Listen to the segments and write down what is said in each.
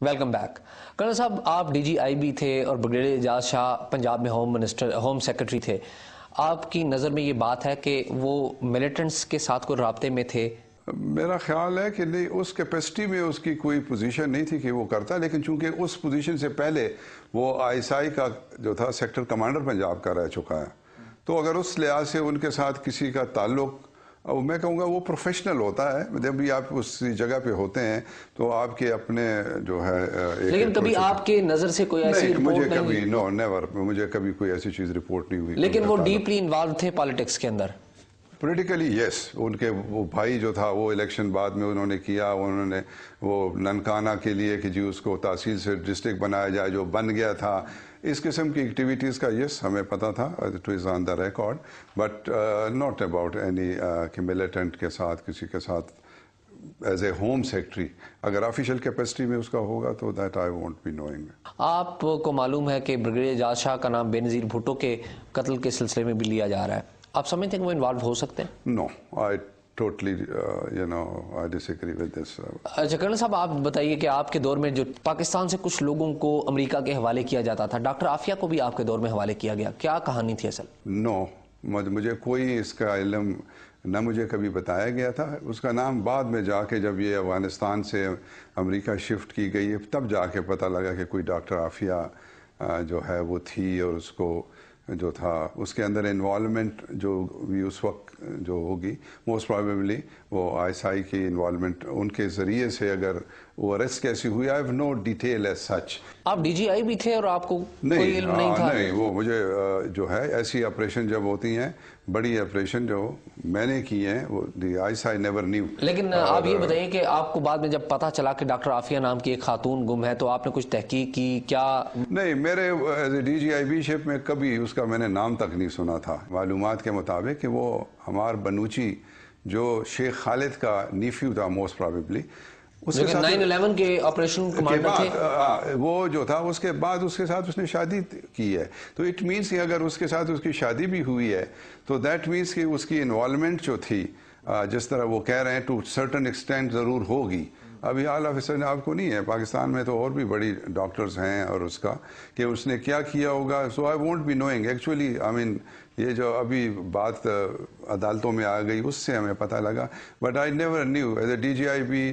Welcome back. Colonel صاحب آپ D G I be تھے اور بریگیڈیئر اعجاز شاہ پنجاب میں ہوم سیکرٹری تھے. آپ کی نظر میں یہ بات ہے کہ وہ ملیٹنٹس کے ساتھ کوئی رابطے میں تھے؟ میرا خیال ہے کہ نہیں، اس کیپیسٹی میں اس کی کوئی پوزیشن نہیں تھی کہ وہ کرتا، لیکن چونکہ اس پوزیشن سے پہلے وہ آئی ایس آئی کا جو تھا سیکٹر کمانڈر پنجاب کا رہ چکا ہے، تو اگر اس لحاظ سے ان کے ساتھ کسی کا تعلق، میں کہوں گا وہ پروفیشنل ہوتا ہے. جب بھی آپ اس جگہ پہ ہوتے ہیں تو آپ کے اپنے جو ہے لیکن کبھی آپ کے نظر سے کوئی ایسی رپورٹ نہیں ہوئی؟ نو نیور، مجھے کبھی کوئی ایسی چیز رپورٹ نہیں ہوئی. لیکن وہ ڈیپلی انوالو تھے پالیٹکس کے اندر؟ پولیٹیکلی یس. ان کے وہ بھائی جو تھا وہ الیکشن بعد میں انہوں نے کیا، انہوں نے وہ ننکانہ کے لیے کہ جی اس کو تحصیل سے ڈسٹرکٹ بنایا جائے جو بن گیا تھا. اس قسم کی ایکٹیویٹیز کا یس ہمیں پتہ تھا، it is on the record, but not about any کہ ملیٹنٹ کے ساتھ کسی کے ساتھ ایز اے ہوم سیکرٹری. اگر آفیشیل کیپیسٹی میں اس کا ہوگا تو that I won't be knowing. آپ کو معلوم ہے کہ بریگیڈیئر اعجاز شاہ کا نام بے نظیر بھٹو کے قتل کے سلسلے میں بھی لیا جا رہا ہے. آپ سمجھتے ہیں کہ وہ انوالو ہو سکتے ہیں؟ No, I totally I disagree with this. اچھا کرنل صاحب، آپ بتائیے کہ آپ کے دور میں جو پاکستان سے کچھ لوگوں کو امریکہ کے حوالے کیا جاتا تھا، ڈاکٹر عافیہ کو بھی آپ کے دور میں حوالے کیا گیا، کیا کہانی تھی اصل؟ نو، مجھے کوئی اس کا علم نہ مجھے کبھی بتایا گیا تھا. اس کا نام بعد میں جا کے جب یہ افغانستان سے امریکہ شفٹ کی گئی تب جا کے پتہ لگا کہ کوئی ڈاکٹر عافیہ جو ہے وہ تھی، اور اس کو جو تھا اس کے اندر انوالومنٹ جو بھی اس وقت جو ہوگی موسٹ پرابیبلی وہ آئی ایس آئی کی انوالومنٹ ان کے ذریعے سے اگر وہ اریسٹ کیسی ہوئی. I have no detail as such. آپ ڈی جی آئی بھی تھے اور آپ کو کوئی علم نہیں تھا؟ نہیں، وہ مجھے جو ہے ایسی آپریشن جب ہوتی ہیں، بڑی آپریشن جو میں نے کی ہیں، وہ the I S I never knew. لیکن آپ یہ بتائیے کہ آپ کو بعد میں جب پتہ چلا کہ ڈاکٹر عافیہ نام کی ایک خاتون گم ہے تو آپ نے کچھ تحقیق کی کیا؟ نہیں، میرے as a D G I B ship میں کبھی اس کا میں نے نام تک نہیں سنا تھا. معلومات کے مطابق کہ وہ ہمار بنوچی جو شیخ خالد کا نیفیو تھا موسٹ پرابیبلی، اس کے ساتھ 9/11 کے آپریشن کمانڈر تھے، وہ جو تھا اس کے بعد اس کے ساتھ اس نے شادی کی ہے. تو اٹ مینس کہ اگر اس کے ساتھ اس کی شادی بھی ہوئی ہے تو دیٹ مینس کہ اس کی انوالومنٹ جو تھی، جس طرح وہ کہہ رہے ہیں ٹو سرٹن ایکسٹینٹ ضرور ہوگی. ابھی حال آفیسر آپ کو نہیں ہے، پاکستان میں تو اور بھی بڑی ڈاکٹرز ہیں، اور اس کا کہ اس نے کیا کیا ہوگا. So I won't be knowing actually. I mean یہ جو ابھی بات عدالتوں میں آ گئی اس سے ہمیں پتہ لگا، but I never knew as a D G I B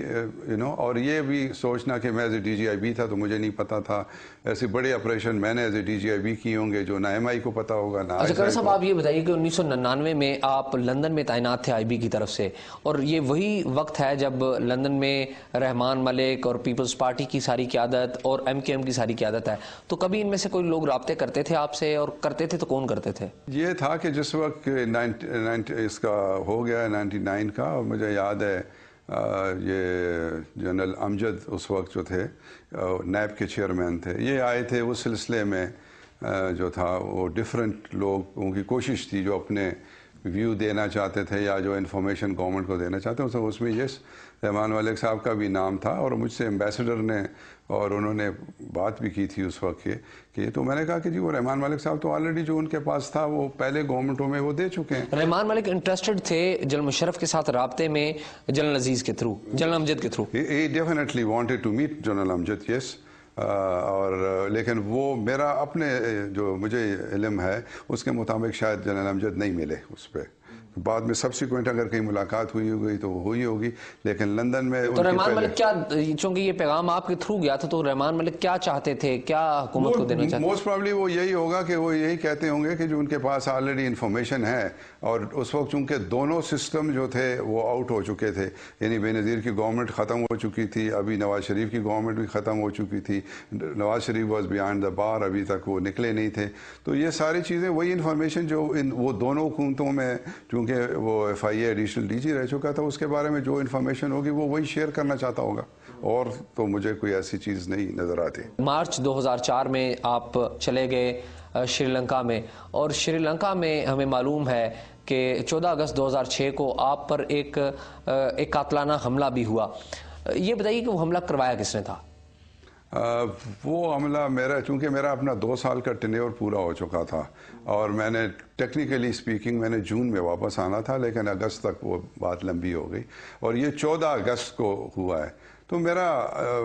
اور یہ بھی سوچنا کہ میں as a D G I B تھا تو مجھے نہیں پتا تھا. ایسے بڑے آپریشن میں نے as a D G I B کیے ہوں گے جو نہ ایم آئی کو پتا ہوگا نہ. اچھا کرنل صاحب، آپ یہ بتائیے کہ 1999 میں آپ لندن میں تعینات تھے آئی بی کی طرف سے، اور یہ وہی وقت ہے جب لندن میں رحمان ملک اور پیپلز پارٹی کی ساری قیادت اور ایم کے ایم کی ساری قیادت ہے، تو کبھی ان میں سے کوئی لوگ رابطے کرتے تھے آپ سے، اور کرتے تھے تو کون کرتے تھے؟ یہ تھا کہ جس وقت اس کا ہو گیا 99 کا، اور مجھے یاد ہے یہ جنرل امجد اس وقت جو تھے نیب کے چیئرمین تھے، یہ آئے تھے اس سلسلے میں جو تھا وہ ڈیفرنٹ لوگوں کی کوشش تھی جو اپنے ویو دینا چاہتے تھے یا جو انفارمیشن گورنمنٹ کو دینا چاہتے ہیں. اس میں یس رحمان ملک صاحب کا بھی نام تھا، اور مجھ سے ایمبیسڈر نے اور انہوں نے بات بھی کی تھی اس وقت کہ تو میں نے کہا کہ جی وہ رحمان ملک صاحب تو آلریڈی جو ان کے پاس تھا وہ پہلے گورنمنٹوں میں وہ دے چکے ہیں. رحمان ملک انٹرسٹڈ تھے جنرل مشرف کے ساتھ رابطے میں جنرل عزیز کے تھرو، جنرل امجد کے through. He definitely wanted to meet general Amjad, yes. اور لیکن وہ میرا اپنے جو مجھے علم ہے اس کے مطابق شاید جنرل امجد نہیں ملے اس پہ. بعد میں سبسیکوینٹ اگر کہیں ملاقات ہوئی ہوگی تو وہ ہوئی ہوگی، لیکن لندن میں تو رحمان ملک کیا، چونکہ یہ پیغام آپ کے تھرو گیا تھا تو رحمان ملک کیا چاہتے تھے، کیا حکومت کو دینا چاہتے تھے؟ موسٹ پرابلی وہ یہی ہوگا کہ وہ یہی کہتے ہوں گے کہ جو ان کے پاس آلریڈی انفارمیشن ہے، اور اس وقت چونکہ دونوں سسٹم جو تھے وہ آؤٹ ہو چکے تھے، یعنی بے نظیر کی گورنمنٹ ختم ہو چکی تھی، ابھی نواز شریف کی گورنمنٹ بھی ختم ہو چکی تھی، Nawaz Sharif was behind the بار، ابھی تک وہ نکلے نہیں تھے. تو یہ ساری چیزیں وہی انفارمیشن جو وہ دونوں حکومتوں میں، چونکہ وہ ایف آئی اے ایڈیشنل ڈی جی رہ چکا تھا، اس کے بارے میں جو انفارمیشن ہوگی وہ وہی شیئر کرنا چاہتا ہوگا، اور تو مجھے کوئی ایسی چیز نہیں نظر آتی. مارچ 2004 میں آپ چلے گئے شری لنکا میں، اور شری لنکا میں ہمیں معلوم ہے کہ 14 اگست 2006 کو آپ پر ایک قاتلانہ حملہ بھی ہوا. یہ بتائیے کہ وہ حملہ کروایا کس نے تھا؟ وہ حملہ چونکہ میرا اپنا 2 سال کا ٹینیور پورا ہو چکا تھا، اور میں نے ٹیکنیکلی اسپیکنگ میں نے جون میں واپس آنا تھا، لیکن اگست تک وہ بات لمبی ہو گئی، اور یہ 14 اگست کو ہوا ہے. تو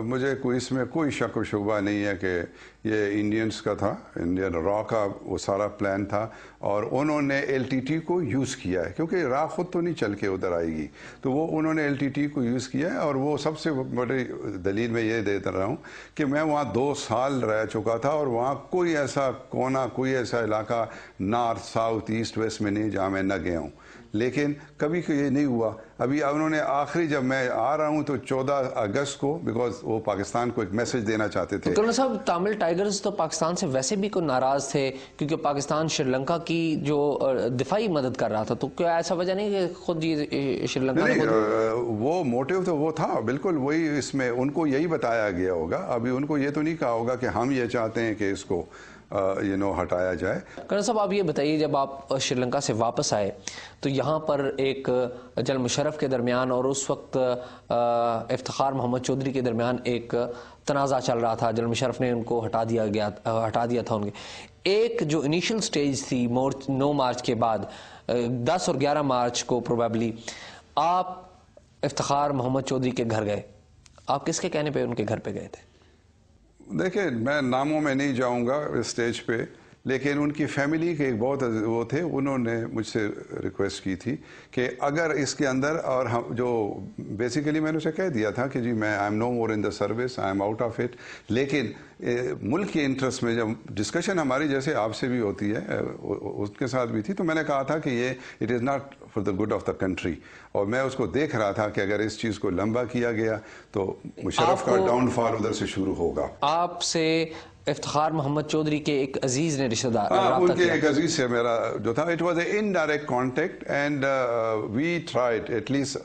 مجھے اس میں کوئی شک و شبہ نہیں ہے کہ یہ انڈینز کا تھا، انڈین را کا وہ سارا پلان تھا، اور انہوں نے ایل ٹی ٹی کو یوز کیا ہے، کیونکہ را خود تو نہیں چل کے ادھر آئے گی، تو انہوں نے ایل ٹی ٹی کو یوز کیا ہے. اور وہ سب سے بڑی دلیل میں یہ دیتا رہا ہوں کہ میں وہاں 2 سال رہ چکا تھا، اور وہاں کوئی ایسا کونا، کوئی ایسا علاقہ نارتھ ساؤتھ ایسٹ ویسٹ میں نہیں جہاں میں نہ گیا ہوں. لیکن کبھی یہ نہیں ہوا. ابھی انہوں نے آخری جب میں آ رہا ہوں تو 14 اگست کو، بیکاز وہ پاکستان کو ایک میسج دینا چاہتے تھے. کرنل صاحب، تامل ٹائیگرز تو پاکستان سے ویسے بھی کوئی ناراض تھے کیونکہ پاکستان شری لنکا کی جو دفاعی مدد کر رہا تھا، تو کیا ایسا وجہ نہیں کہ خود شری لنکا نہیں، وہ موٹیو تو وہ تھا بالکل وہی. اس میں ان کو یہی بتایا گیا ہوگا. ابھی ان کو یہ تو نہیں کہا ہوگا کہ ہم یہ چاہتے ہیں کہ اس کو ہٹایا جائے. کرنل صاحب، آپ یہ بتائیے، جب آپ شری لنکا سے واپس آئے تو یہاں پر ایک جنرل مشرف کے درمیان اور اس وقت افتخار محمد چودھری کے درمیان ایک تنازع چل رہا تھا. جنرل مشرف نے ان کو ہٹا دیا تھا. ان کے ایک جو انیشل سٹیج تھی 9 مارچ کے بعد، 10 اور 11 مارچ کو پروبیبلی آپ افتخار محمد چودھری کے گھر گئے. آپ کس کے کہنے پہ ان کے گھر پہ گئے تھے؟ دیکھیں، میں ناموں میں نہیں جاؤں گا اسٹیج پہ، لیکن ان کی فیملی کے ایک بہت وہ تھے، انہوں نے مجھ سے ریکویسٹ کی تھی کہ اگر اس کے اندر، اور جو بیسیکلی میں نے اسے کہہ دیا تھا کہ جی میں I am no more in the service, I am out of it, لیکن ملک کے انٹرسٹ میں جب ڈسکشن ہماری جیسے آپ سے بھی ہوتی ہے اس کے ساتھ بھی تھی، تو میں نے کہا تھا کہ یہ it is not for the good of the country. اور میں اس کو دیکھ رہا تھا کہ اگر اس چیز کو لمبا کیا گیا تو مشرف کا ڈاؤن فال ادھر سے شروع ہوگا. آپ سے افتخار محمد چودھری کے ایک عزیز نے رشتہ دار ان کے ایک عزیز سے میرا جو تھا، it was a indirect contact, and we tried at least.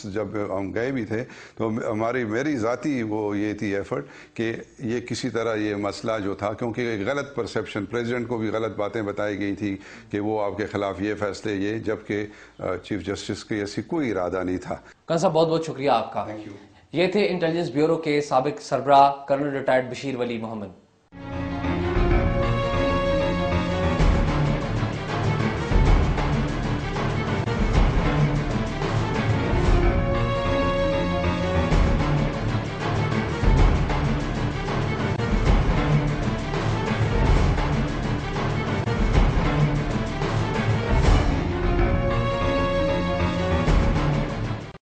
جب ہم گئے بھی تھے تو میری ذاتی وہ یہ تھی ایفرٹ کہ یہ کسی طرح یہ مسئلہ جو تھا، کیونکہ ایک غلط پرسیپشن، پریزیڈنٹ کو بھی غلط باتیں بتائی گئی تھی کہ وہ آپ کے خلاف یہ فیصلے جبکہ چیف جسٹس کے ایسی کوئی ارادہ نہیں تھا. کرنل صاحب، بہت بہت شکریہ آپ کا. یہ تھے انٹیلیجنس بیورو کے سابق سربراہ کرنل ریٹائرڈ بشیر ولی محمد.